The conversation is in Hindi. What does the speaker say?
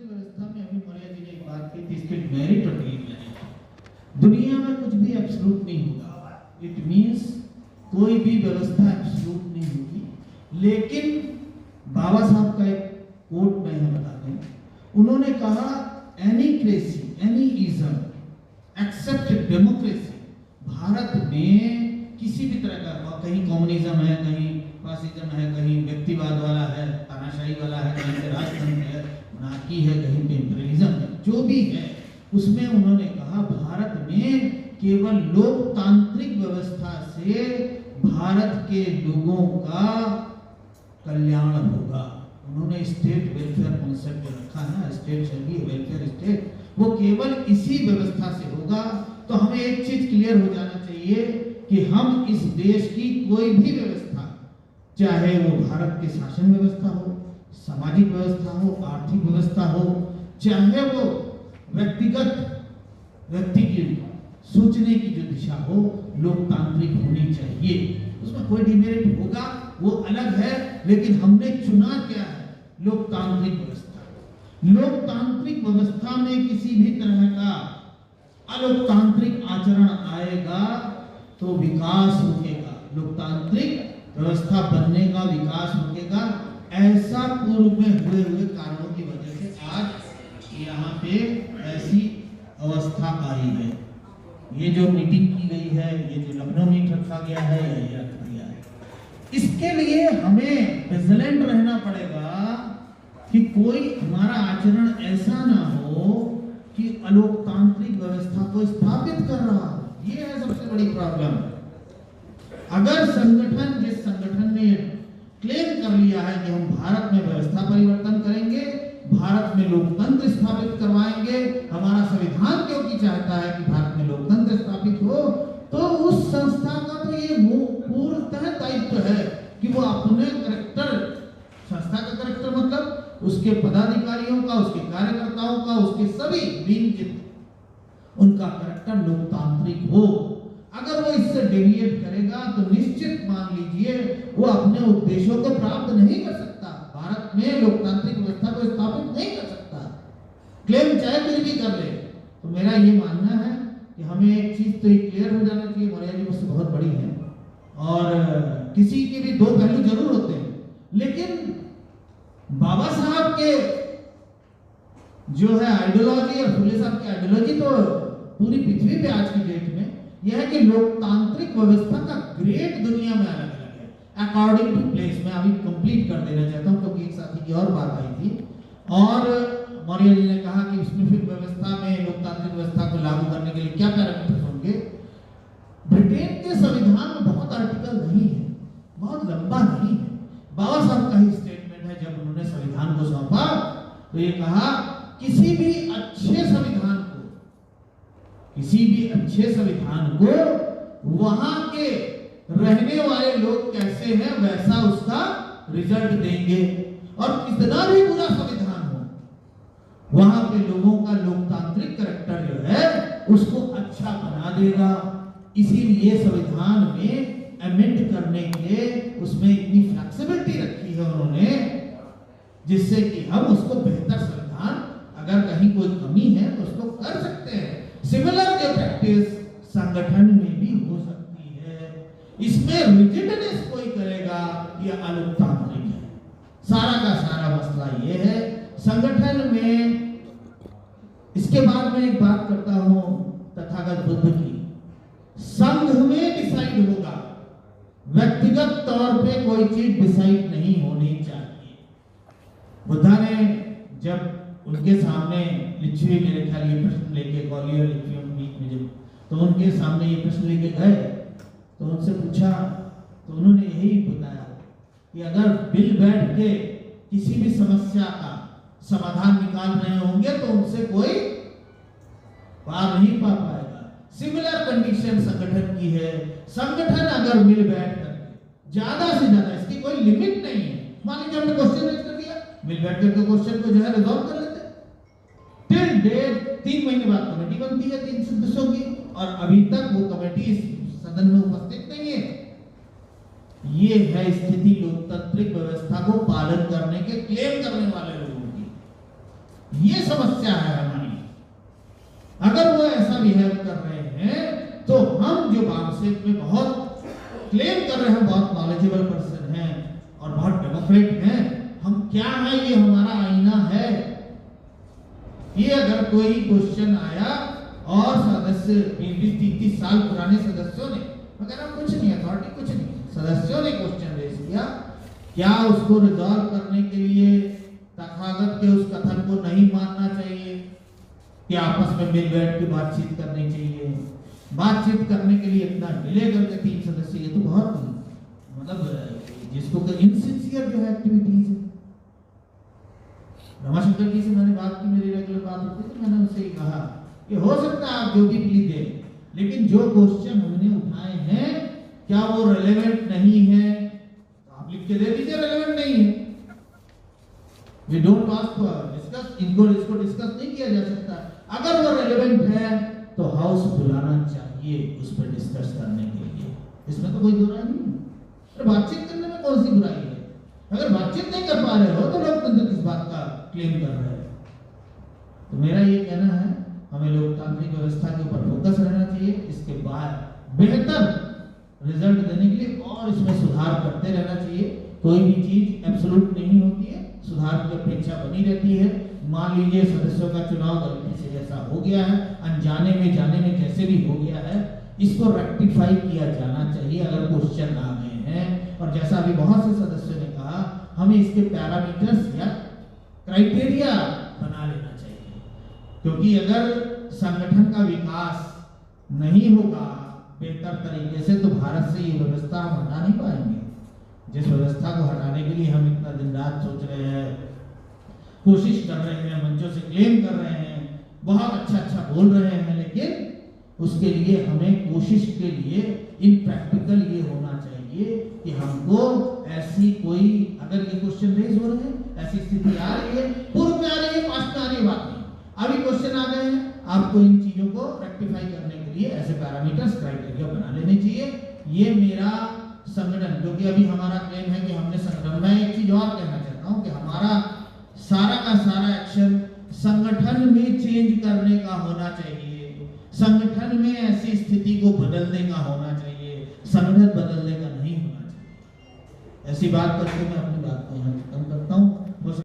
व्यवस्था में अभी मौर्य जी ने एक बात की थी, इसके मेरिट और डिमेरिट। दुनिया में कुछ भी एब्सोल्यूट नहीं होगा। इट मींस कोई भी व्यवस्था एब्सोल्यूट नहीं होगी, लेकिन बाबा साहब का एक कोट मैं यहाँ बता दूं। उन्होंने कहा any cracy any ism except democracy. भारत में किसी भी तरह का, कहीं कम्युनिज्म है, कहीं फासिज्म है, कहीं व्यक्तिवाद वाला है, तानाशाही वाला है, कहीं पे राजतंत्र है, नाकी है, कहीं पे इंपीरियलिज्म है, जो भी है उसमें उन्होंने कहा भारत में केवल लोकतांत्रिक व्यवस्था से भारत के लोगों का कल्याण होगा। उन्होंने स्टेट वेलफेयर कॉन्सेप्ट जो रखा है, state shall be welfare state, वो केवल इसी व्यवस्था से होगा। तो हमें एक चीज क्लियर हो जाना चाहिए कि हम इस देश की कोई भी व्यवस्था, चाहे वो भारत की शासन व्यवस्था हो, सामाजिक व्यवस्था हो, आर्थिक व्यवस्था हो, चाहे वो व्यक्ति की सोचने की जो दिशा हो, लोकतांत्रिक होनी चाहिए। उसमें कोई डिमेरिट होगा वो अलग है, लेकिन हमने चुना क्या है? लोकतांत्रिक व्यवस्था। लोकतांत्रिक व्यवस्था में किसी भी तरह का अलोकतांत्रिक आचरण आएगा तो विकास रुकेगा। लोकतांत्रिक व्यवस्था बनने का, विकास रुकेगा। ऐसा पूर्व में हुए कारणों की वजह से आज यहाँ पे ऐसी अवस्था आई है। ये जो मीटिंग की गई है, ये जो लखनऊ मीट रखा गया है, ये रखा गया है, इसके लिए हमें विजिलेंट रहना पड़ेगा कि कोई हमारा आचरण ऐसा ना हो कि अलोकतांत्रिक व्यवस्था को स्थापित कर रहा हो। ये है सबसे बड़ी प्रॉब्लम। अगर संगठन, जिस संगठन ने क्लेम कर लिया है कि हम भारत में व्यवस्था परिवर्तन करेंगे, भारत में लोकतंत्र स्थापित करवाएंगे, हमारा संविधान क्योंकि चाहता है कि भारत में लोकतंत्र स्थापित हो, तो उस संस्था का तो ये पूर्णतः दायित्व है कि वो अपने कैरेक्टर, संस्था का कैरेक्टर मतलब उसके पदाधिकारियों का, उसके कार्यकर्ताओं का, उसके सभी विंग, उनका कैरेक्टर लोकतांत्रिक हो। अगर वो इससे डेविएट करेगा तो निश्चित मान लीजिए वो अपने उद्देश्यों को प्राप्त नहीं कर सकता, भारत में लोकतांत्रिक व्यवस्था को स्थापित नहीं कर सकता, क्लेम चाहे कुछ भी कर ले। तो मेरा ये मानना है कि हमें एक चीज तो क्लियर हो जाना चाहिए, मौर्य जी मुझसे बहुत बड़ी है और किसी के भी दो पहलू जरूर होते हैं, लेकिन बाबा साहब के जो है आइडियोलॉजी और फुले साहब की आइडियोलॉजी तो पूरी पृथ्वी पे आज की डेट में यह है कि लोकतांत्रिक व्यवस्था का ग्रेड दुनिया में अलग अलग है अकॉर्डिंग टू प्लेस। मैं अभी कंप्लीट कर देना चाहता हूं क्योंकि एक साथी की और बात आई थी और मौर्य जी ने कहा कि स्मिथ व्यवस्था में लोकतांत्रिक व्यवस्था को लागू करने के लिए क्या पैरामीटर्स होंगे। ब्रिटेन के संविधान में बहुत आर्टिकल नहीं है, बहुत लंबा नहीं है। बाबा साहब का ही स्टेटमेंट है, जब उन्होंने संविधान को सौंपा तो ये कहा किसी भी अच्छे संविधान को वहां के रहने वाले लोग कैसे हैं वैसा उसका रिजल्ट देंगे, और कितना भी बुरा संविधान हो वहां पे लोगों का लोकतांत्रिक कैरेक्टर जो है उसको अच्छा बना देगा। इसीलिए संविधान में अमेंड करने के उसमें इतनी फ्लेक्सिबिलिटी रखी है उन्होंने, जिससे कि हम उसको बेहतर संविधान, अगर कहीं कोई कमी है तो उसको कर सकते हैं। सिमिलर के प्रैक्टिस संगठन में भी हो सकती है। इसमें रिजिडनेस कोई करेगा यह अलोकतांत्रिक है। सारा का सारा मसला ये है संगठन में। इसके बाद में एक बात करता हूं तथागत बुद्ध की। संघ में डिसाइड होगा, व्यक्तिगत तौर पे कोई चीज डिसाइड नहीं होनी चाहिए। बुद्धा ने जब उनके सामने लिच्छवी मेरे ख्याल ये प्रश्न लेके ग्वालियर लिच्छवी मीट में जब तो उनके सामने ये प्रश्न लेके गए तो उनसे पूछा तो उन्होंने यही बताया कि अगर बिल बैठ के किसी भी समस्या का समाधान निकाल रहे होंगे तो उनसे कोई पार नहीं पा पाएगा। सिमिलर कंडीशन संगठन की है। संगठन अगर मिल बैठ करके ज्यादा से ज्यादा, इसकी कोई लिमिट नहीं है, मान लीजिए हमने क्वेश्चन रेज कर दिया, मिल बैठ करके क्वेश्चन को जो है रिजॉल्व कर लेते। टिल डेट 3 महीने बाद कमेटी बनती है 3 सदस्यों की और अभी तक वो कमेटी सदन में उपस्थित नहीं है। ये है स्थिति लोकतांत्रिक व्यवस्था को पालन करने के क्लेम करने वाले लोगों की। ये समस्या है हमारी। अगर वो ऐसा बिहेव कर रहे हैं तो हम जो बागसेठ में बहुत क्लेम कर रहे हैं, बहुत नॉलेजेबल पर्सन हैं और बहुत डेमोक्रेट हैं, हम क्या है, ये हमारा आईना है। ये अगर कोई क्वेश्चन आया और सदस्य 20-30 साल पुराने सदस्यों ने, वगैरह कुछ नहीं, अथॉरिटी कुछ नहीं, सदस्यों ने क्वेश्चन रेज किया, क्या उसको रिजॉल्व करने के लिए तथागत के उस कथन को नहीं मानना चाहिए कि आपस में मिल बैठ के बातचीत करनी चाहिए? बातचीत करने के लिए इतना डिले करके 3 सदस्य, ये तो बहुत मतलब जिसको इनसिंसियर जो है एक्टिविटीज है। रमाशंकर जी से मैंने बात की, मेरी रेगुलर बात होती है, तो मैंने उनसे कहा कि हो सकता है आप जो भी प्ली दें, लेकिन जो क्वेश्चन हमने उठाए हैं क्या वो रेलेवेंट नहीं है? आप लिख के दे दीजिए रेलेवेंट नहीं है। We don't ask to discuss, इसको डिस्कस नहीं किया जा सकता। अगर वो रेलेवेंट है तो हाउस बुलाना चाहिए उस पर डिस्कस करने के लिए, इसमें तो कोई दो राय नहीं है। अरे बातचीत करने में कौन सी बुराई है? अगर बातचीत नहीं कर पा रहे हो तो लोकतंत्र किस बात का क्लेम कर रहे हैं? तो मेरा ये कहना है, हमें लोकतांत्रिक व्यवस्था के ऊपर फोकस रहना चाहिए, इसके बाद बेहतर रिजल्ट देने के लिए और इसमें सुधार करते रहना चाहिए। कोई भी चीज एब्सोल्यूट नहीं होती है, सुधार की अपेक्षा बनी रहती है। मान लीजिए सदस्यों का चुनाव गलती से जैसा हो गया है, अनजाने में जाने में जैसे भी हो गया है, इसको रेक्टिफाई किया जाना चाहिए अगर क्वेश्चन आ गए हैं। और जैसा अभी बहुत से सदस्यों ने कहा, हमें इसके पैरामीटर्स या क्राइटेरिया बना लेना चाहिए, क्योंकि अगर संगठन का विकास नहीं होगा बेहतर तरीके से तो भारत से ये व्यवस्था हम हटा नहीं पाएंगे। जिस व्यवस्था को हटाने के लिए हम इतना दिन रात सोच रहे हैं, कोशिश कर रहे हैं, मंचों से क्लेम कर रहे हैं, बहुत अच्छा बोल रहे हैं, लेकिन उसके लिए हमें कोशिश के लिए इन प्रैक्टिकल ये होना चाहिए कि हमको ऐसी कोई, अगर ये क्वेश्चन रेज हो रहे हैं, ऐसी स्थिति आ रही है, पूर्व में आ रही है, पास्ट में आ रही है, बात नहीं, अभी क्वेश्चन आ गए हैं, आपको इन चीजों को रेक्टिफाई करने के लिए ऐसे पैरामीटर्स क्राइटेरिया बना लेने चाहिए। ये मेरा संगठन, क्योंकि अभी हमारा क्लेम है कि हमने संगठन, मैं एक चीज और कहना चाहता हूँ कि हमारा सारा का सारा एक्शन संगठन में चेंज करने का होना चाहिए, संगठन में ऐसी स्थिति को बदलने का होना चाहिए, संगठन बदलने का नहीं होना चाहिए। ऐसी बात करके मैं अपनी बात को यहाँ खत्म करता हूँ।